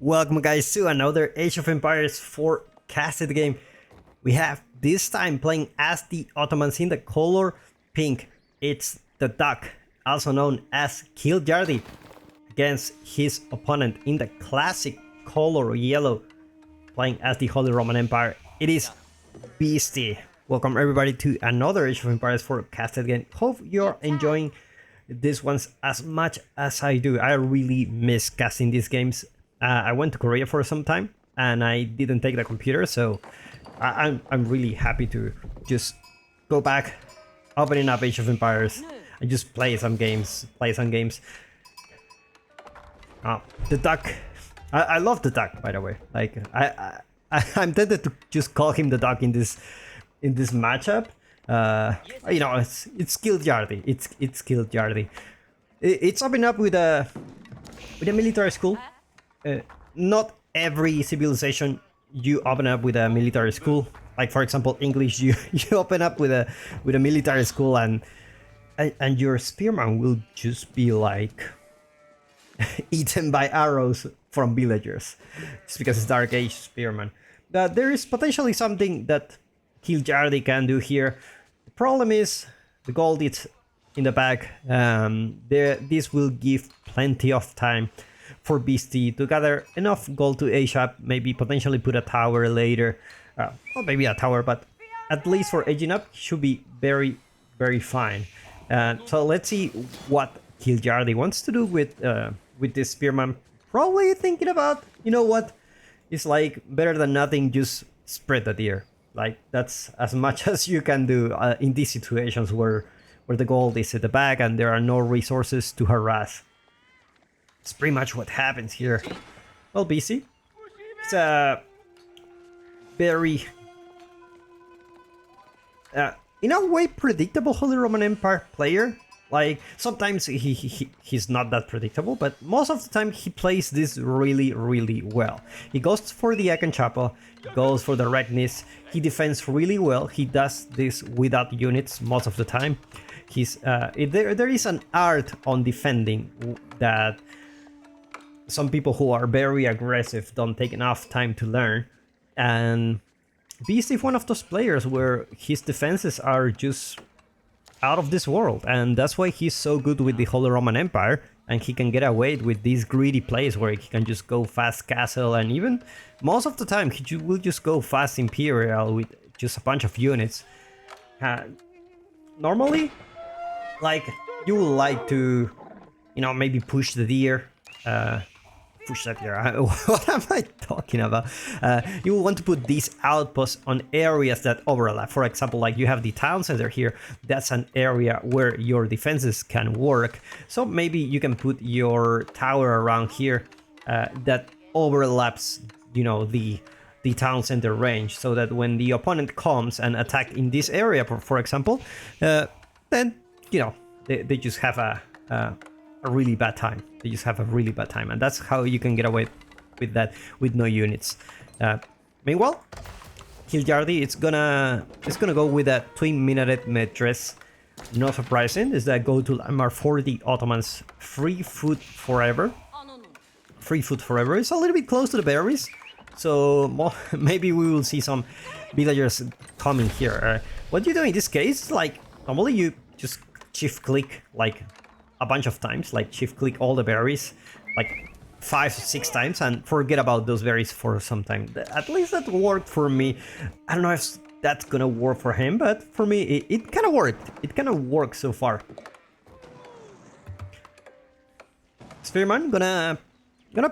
Welcome guys to another Age of Empires 4 casted game. We have this time playing as the Ottomans in the color pink. It's the duck, also known as Kiljardi, against his opponent in the classic color yellow, playing as the Holy Roman Empire. It is Beastie. Welcome everybody to another Age of Empires 4 casted game. Hope you're enjoying these ones as much as I do. I really miss casting these games. I went to Korea for some time and I didn't take the computer, so I'm really happy to just go back, opening up Age of Empires and just play some games. The duck. I love the duck, by the way. Like I'm tempted to just call him the duck in this matchup. You know, it's kiljardi. It's kiljardi. It's opening up with a military school. Not every civilization you open up with a military school. Like for example, English, you open up with a military school, and your spearman will just be like eaten by arrows from villagers, just because it's Dark Age spearman. But there is potentially something that kiljardi can do here. The problem is the gold is in the back. This will give plenty of time for Beastie to gather enough gold to age up, maybe potentially put a tower later. Well, maybe a tower, but at least for aging up, should be very, very fine. So let's see what kiljardi wants to do with this spearman. Probably thinking about, you know what, it's like better than nothing, just spread the deer. Like that's as much as you can do in these situations where the gold is at the back and there are no resources to harass. It's pretty much what happens here. Well, BC, it's a very, in a way, predictable Holy Roman Empire player. Like sometimes he's not that predictable, but most of the time he plays this really, really well. He goes for the Econ Chapel, goes for the Regnis, he defends really well. He does this without units most of the time. There is an art on defending that some people who are very aggressive don't take enough time to learn, and Beast is one of those players where his defenses are just out of this world, and that's why he's so good with the Holy Roman Empire, and he can get away with these greedy plays where he can just go fast castle, and even most of the time he will just go fast imperial with just a bunch of units. Normally, like, you would like to, you know, maybe push the deer, push that here. What am I talking about? You will want to put these outposts on areas that overlap. For example, like you have the town center here. That's an area where your defenses can work. So maybe you can put your tower around here that overlaps, you know, the town center range, so that when the opponent comes and attack in this area, for example, then, you know, they just have a really bad time. They just have a really bad time, and that's how you can get away with that with no units. Meanwhile, kiljardi, it's gonna go with a twin minaret mattress. Not surprising, is that go to landmark for the Ottomans. Free food forever. Free food forever. It's a little bit close to the berries, so maybe we will see some villagers coming here. What you do in this case, like normally you just shift click like a bunch of times, like shift click all the berries like 5 or 6 times and forget about those berries for some time. At least that worked for me. I don't know if that's gonna work for him, but for me it kind of worked. It kind of worked so far. Spearman gonna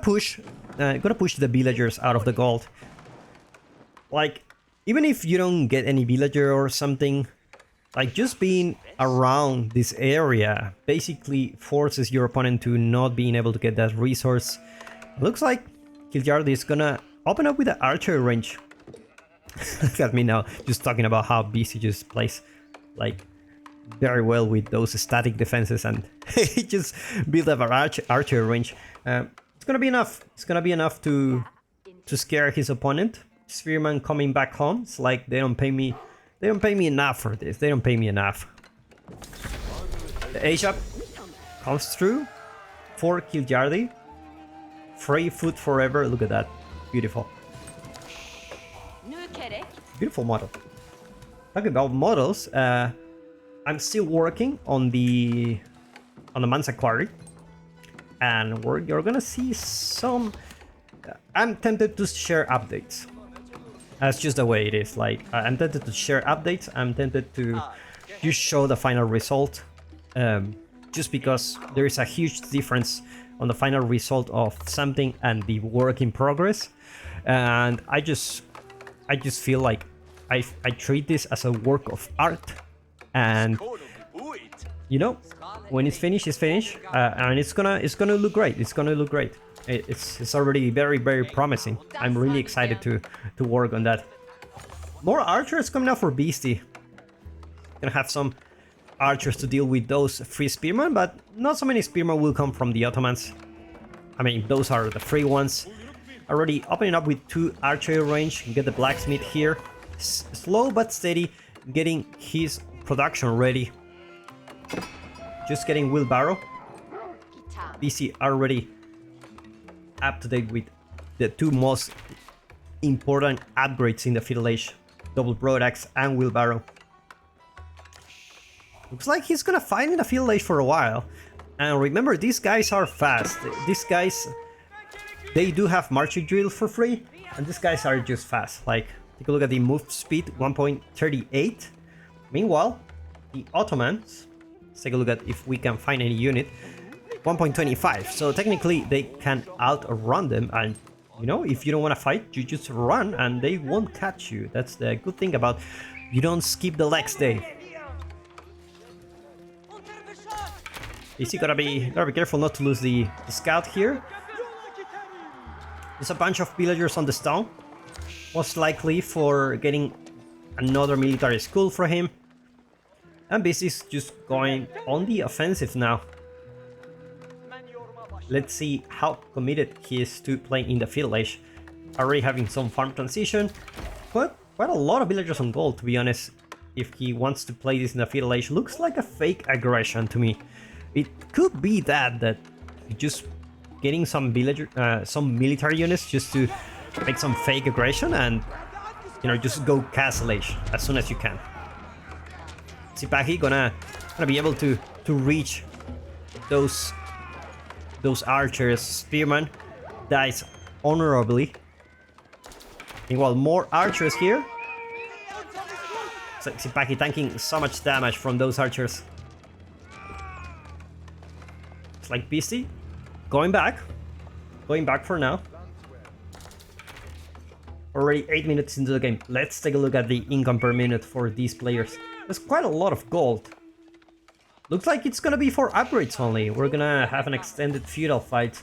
push the villagers out of the gold. Like, even if you don't get any villager or something, like just being around this area basically forces your opponent to not being able to get that resource. Looks like kiljardi is gonna open up with an archery range. Look at me now, just talking about how BC just plays like very well with those static defenses, and he just built up an archery range. It's gonna be enough. It's gonna be enough to scare his opponent. Spearman coming back home. It's like they don't pay me. They don't pay me enough for this. They don't pay me enough. The age up comes through for kiljardi. free food forever. Look at that. Beautiful. Beautiful model. Talking about models, I'm still working on the Mansa Quarry, and you're gonna see some. I'm tempted to share updates. That's just the way it is. Like, I'm tempted to share updates. I'm tempted to just show the final result, just because there is a huge difference on the final result of something and the work in progress, and I just feel like I treat this as a work of art, and you know, when it's finished, it's finished, and it's gonna look great. It's gonna look great. It's already very, very promising. I'm really excited to work on that. More archers coming out for Beastie. Gonna have some archers to deal with those free spearmen, but not so many spearmen will come from the Ottomans. I mean, those are the free ones. Already opening up with 2 archery range. Get the blacksmith here. Slow but steady, getting his production ready. Just getting wheelbarrow. BC already up to date with the 2 most important upgrades in the Fiddle Age. Double broadaxe and wheelbarrow. Looks like he's gonna fight in the Fiddle Age for a while. And remember, these guys are fast. These guys, they do have marching drill for free, and these guys are just fast. Like, take a look at the move speed, 1.38. Meanwhile, the Ottomans, let's take a look at if we can find any unit, 1.25. So technically they can outrun them, and you know, if you don't want to fight, you just run and they won't catch you. That's the good thing about you don't skip the legs day. You gotta be careful not to lose the scout here. There's a bunch of villagers on the stone, most likely for getting another military school for him. And this is just going on the offensive now. Let's see how committed he is to playing in the Fiddle Age. Already having some farm transition, but quite a lot of villagers on gold, to be honest. If he wants to play this in the Fiddle Age, looks like a fake aggression to me. It could be that just getting some some military units just to make some fake aggression and, you know, just go castle age as soon as you can. Sipagi gonna be able to reach those archers. Spearman dies honorably. Meanwhile, more archers here. Sipagi tanking so much damage from those archers. It's like Beastie going back for now. Already 8 minutes into the game. Let's take a look at the income per minute for these players. There's quite a lot of gold. Looks like it's gonna be for upgrades only. We're gonna have an extended feudal fight,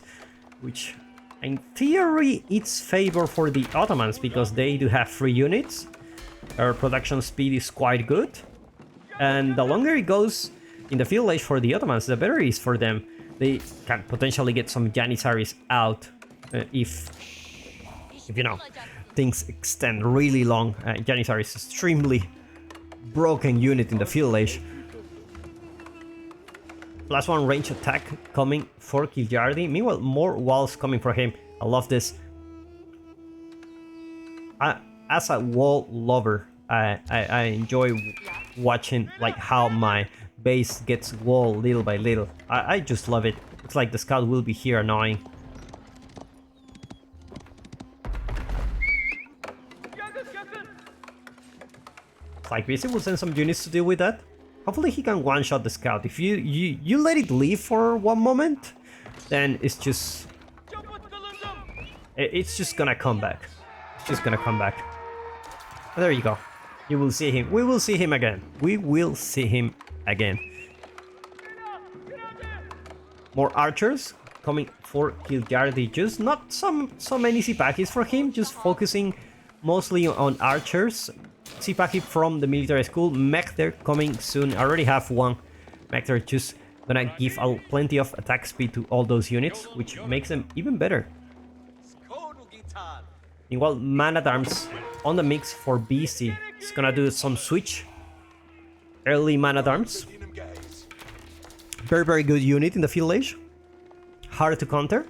which in theory it's favor for the Ottomans because they do have free units. Our production speed is quite good, and the longer it goes in the Fiddle Age for the Ottomans, the better it is for them. They can potentially get some Janissaries out if you know, things extend really long. Janissary is extremely broken unit in the Fiddle Age. +1 range attack coming for Kiljardi. Meanwhile, more walls coming for him. I love this. As a wall lover, I enjoy watching like how my base gets wall little by little. I just love it. It's like the scout will be here annoying. It's like Busy will send some units to deal with that. Hopefully he can one-shot the scout. If you let it leave for one moment, then it's just gonna come back. It's just gonna come back. There you go. You will see him. We will see him again. We will see him again. More archers coming for Kiljardi. Just not so many Sipakis for him. Just focusing mostly on archers. Sipaki from the military school. Mekter coming soon. I already have one. Mekter just gonna give plenty of attack speed to all those units, which makes them even better. Meanwhile, man-at-arms on the mix for BC. It's gonna do some switch. Early man-at-arms. Very, very good unit in the Fiddle Age. Hard to counter.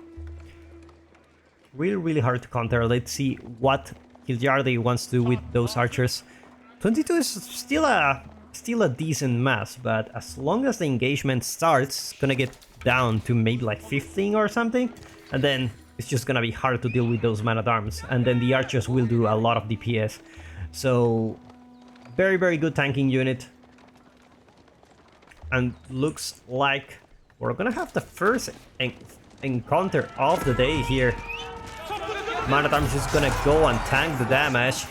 really hard to counter. Let's see what Kiljardi wants to do with those archers. 22 is still a decent mass, but as long as the engagement starts, it's gonna get down to maybe like 15 or something, and then it's just gonna be hard to deal with those man-at-arms, and then the archers will do a lot of DPS. So very good tanking unit, and looks like we're gonna have the first encounter of the day here. Man-at-arms is gonna go and tank the damage.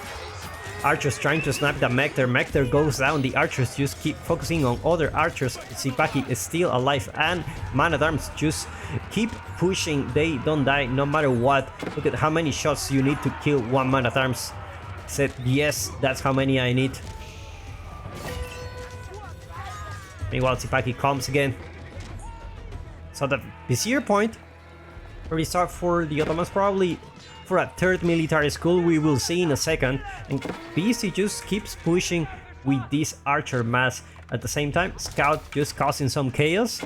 Archers trying to snap the Mekter. Mekter goes down. The archers just keep focusing on other archers. Sipaki is still alive, and Man-at-arms just keep pushing. They don't die no matter what. Look at how many shots you need to kill one Man-at-arms. Said yes, that's how many I need. Meanwhile, Sipaki comes again. So the Vizier point restart for the Ottomans, probably for a third military school, we will see in a second. And BC just keeps pushing with this archer mass. At the same time, Scout just causing some chaos.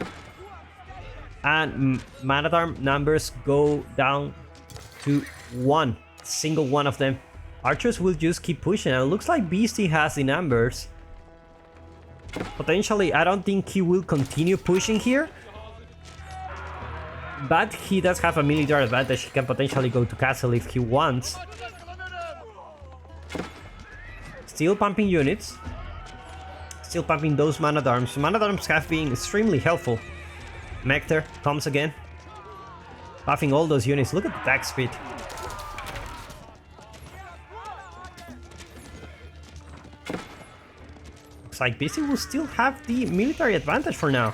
And man-at-arm numbers go down to one. Single one of them. Archers will just keep pushing. And it looks like BC has the numbers. Potentially, I don't think he will continue pushing here. But he does have a military advantage. He can potentially go to castle if he wants. Still pumping units. Still pumping those man-at-arms. Man-at-arms have been extremely helpful. Mekter comes again. Buffing all those units. Look at the attack speed. Looks like BC will still have the military advantage for now.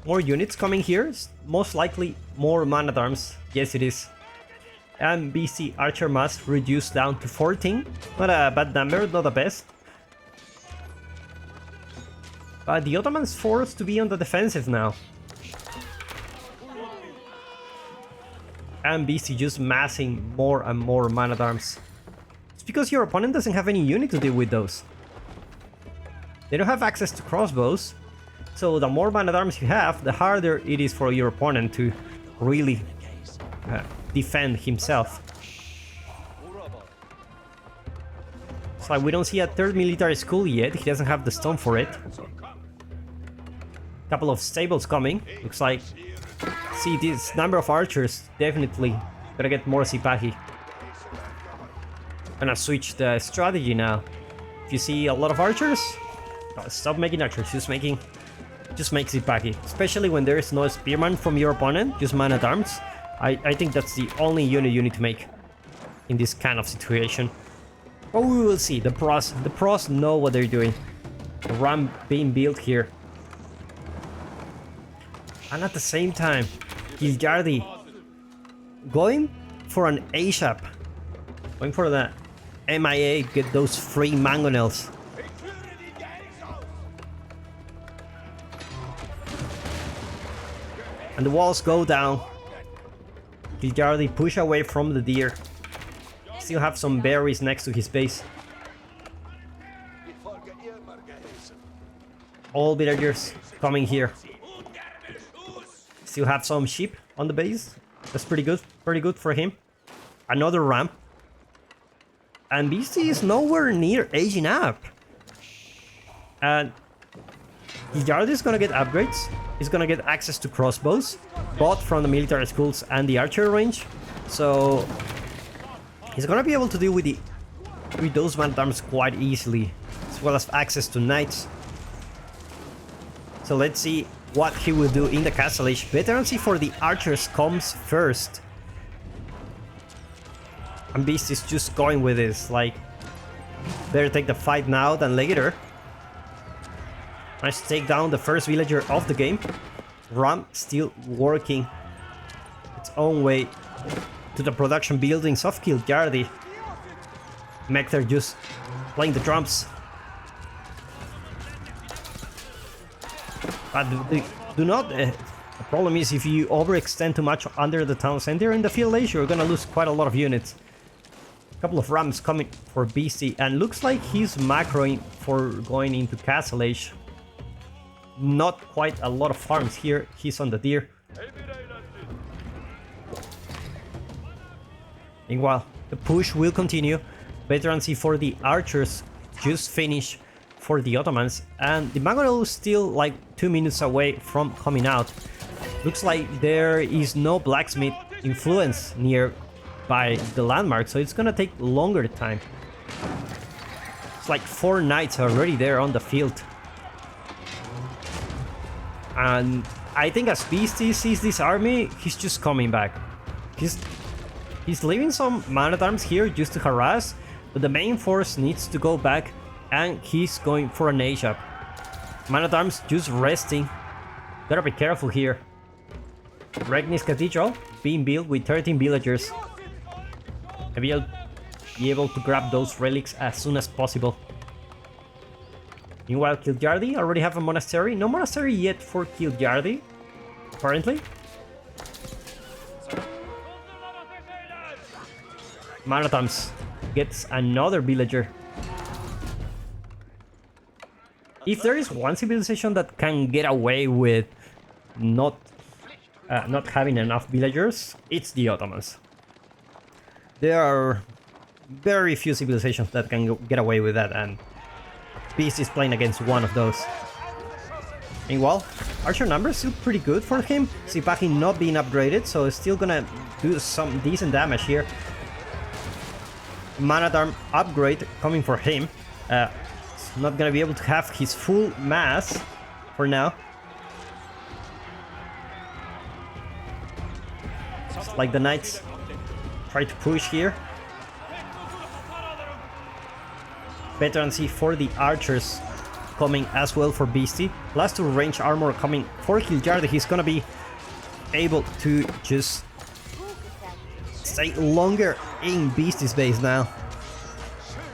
More units coming here, most likely more man-at-arms, yes it is. And BC archer mass reduced down to 14, not a bad number, not the best. But the Ottomans forced to be on the defensive now. And BC just massing more and more man-at-arms. It's because your opponent doesn't have any unit to deal with those. They don't have access to crossbows. So the more man-at-arms you have, the harder it is for your opponent to really defend himself. It's like we don't see a third military school yet. He doesn't have the stone for it. Couple of stables coming. Looks like, see, this number of archers definitely gonna get more Sipahi. Gonna switch the strategy now. If you see a lot of archers, stop making archers. Just make Sipaki, especially when there is no spearman from your opponent, just man-at-arms. I think that's the only unit you need to make in this kind of situation. But we will see. The pros know what they're doing. The ram being built here. And at the same time, Kiljardi going for an ASAP. Going for the MIA, get those free mangonels. And the walls go down. Kiljardi push away from the deer. Still have some berries next to his base. All villagers coming here. Still have some sheep on the base. That's pretty good for him. Another ramp. And BC is nowhere near aging up. And Kiljardi is gonna get upgrades. He's gonna get access to crossbows, both from the military schools and the archer range. So he's gonna be able to deal with those man-at-arms quite easily, as well as access to knights. So let's see what he will do in the castle age. Veterancy for the archers comes first. And Beast is just going with this, like, better take the fight now than later. Nice to take down the first villager of the game. Ram still working its own way to the production buildings of Kiljardi. Mekter just playing the drums. But do not... the problem is if you overextend too much under the town center in the field age, you're gonna lose quite a lot of units. A couple of rams coming for BC, and looks like he's macroing for going into castle age. Not quite a lot of farms here. He's on the deer. Meanwhile, the push will continue. Veterancy for the archers just finished for the Ottomans, and the maomao is still like 2 minutes away from coming out. Looks like there is no blacksmith influence nearby the landmark, so it's gonna take longer time. It's like 4 knights already there on the field. And I think as Beastie sees this army, he's just coming back. He's leaving some man-at-arms here just to harass, but the main force needs to go back, and he's going for an A-shop. Man-at-arms just resting. Gotta be careful here. Regnis Cathedral being built with 13 villagers. Maybe I'll be able to grab those relics as soon as possible. Meanwhile, Kiljardi already have a monastery. No monastery yet for Kiljardi, apparently. Man-at-arms gets another villager. If there is one civilization that can get away with not having enough villagers, it's the Ottomans. There are very few civilizations that can get away with that, and Beast is playing against one of those. Meanwhile, archer numbers still pretty good for him. Sipahi not being upgraded, so it's still gonna do some decent damage here. Man-at-arm upgrade coming for him. Not gonna be able to have his full mass for now. It's like the knights try to push here. Veterancy for the archers coming as well for Beastie. Last 2 range armor coming for Kiljardi. He's gonna be able to just stay longer in Beastie's base now.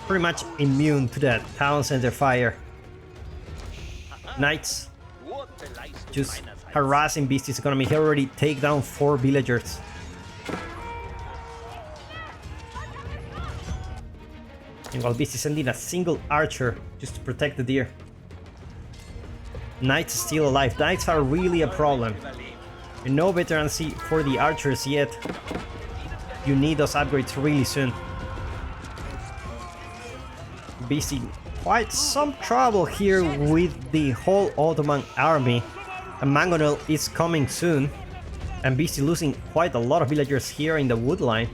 Pretty much immune to that town center fire. Knights just harassing Beastie's economy. He already take down 4 villagers. And while Beastie sending a single archer just to protect the deer. Knights still alive. Knights are really a problem. And no veterancy for the archers yet. You need those upgrades really soon. Beastie quite some trouble here with the whole Ottoman army. A mangonel is coming soon, and Beastie losing quite a lot of villagers here in the wood line.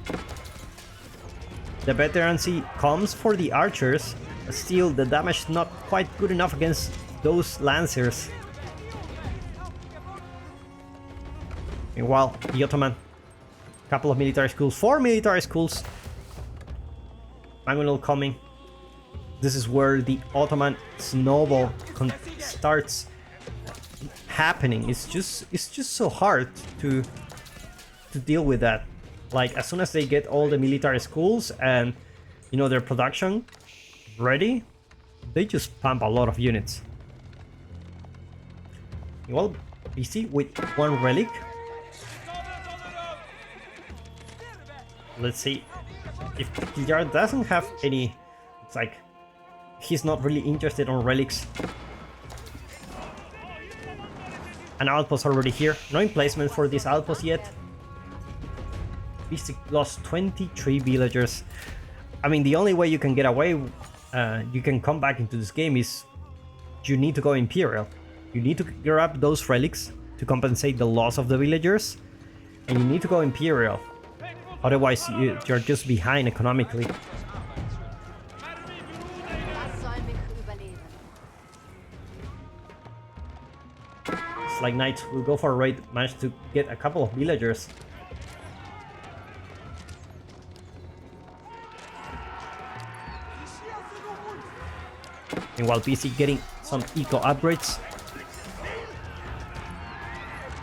The veterancy comes for the archers, but still the damage is not quite good enough against those lancers. Meanwhile, the Ottoman, couple of military schools, 4 military schools. Mangonel coming. This is where the Ottoman snowball starts happening. It's just so hard to deal with that. Like, as soon as they get all the military schools and, you know, their production ready, they just pump a lot of units. Well, BC with 1 relic. Let's see if Kiljar doesn't have any. It's like he's not really interested on relics. An outpost already here. No emplacement for this outpost yet. Beastie lost 23 villagers. I mean, the only way you can get away, you can come back into this game is you need to go Imperial. You need to grab those relics to compensate the loss of the villagers, and you need to go Imperial. Otherwise, you're just behind economically. It's like Knights will go for a raid, manage to get a couple of villagers. Meanwhile, PC getting some eco upgrades.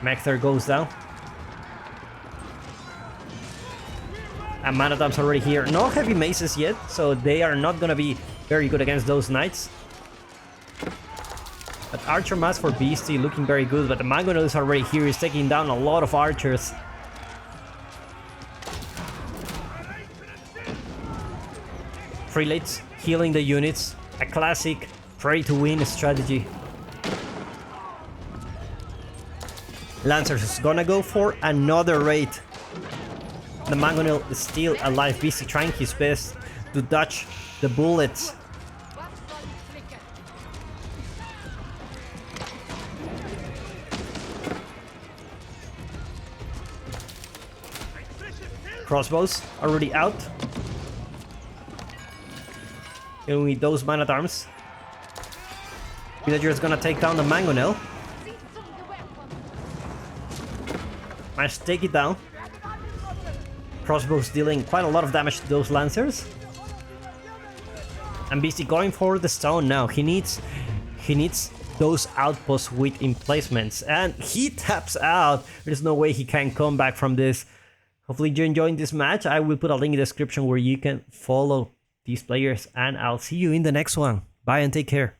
Mector goes down. And Man-at-Arms already here. No heavy maces yet, so they are not gonna be very good against those knights. But Archer Mass for Beastie looking very good, but the Mangonel is already here. He's taking down a lot of archers. Prelates healing the units. A classic pray-to-win strategy. Lancers is gonna go for another raid. The mangonel is still alive, busy trying his best to dodge the bullets. Crossbows already out. And with those man-at-arms, Villager's gonna take down the mangonel. Managed to take it down. Crossbows dealing quite a lot of damage to those lancers. And BC going for the stone now. He needs those outposts with emplacements, and he taps out. There's no way he can come back from this. Hopefully you're enjoying this match. I will put a link in the description where you can follow these players, and I'll see you in the next one. Bye and take care.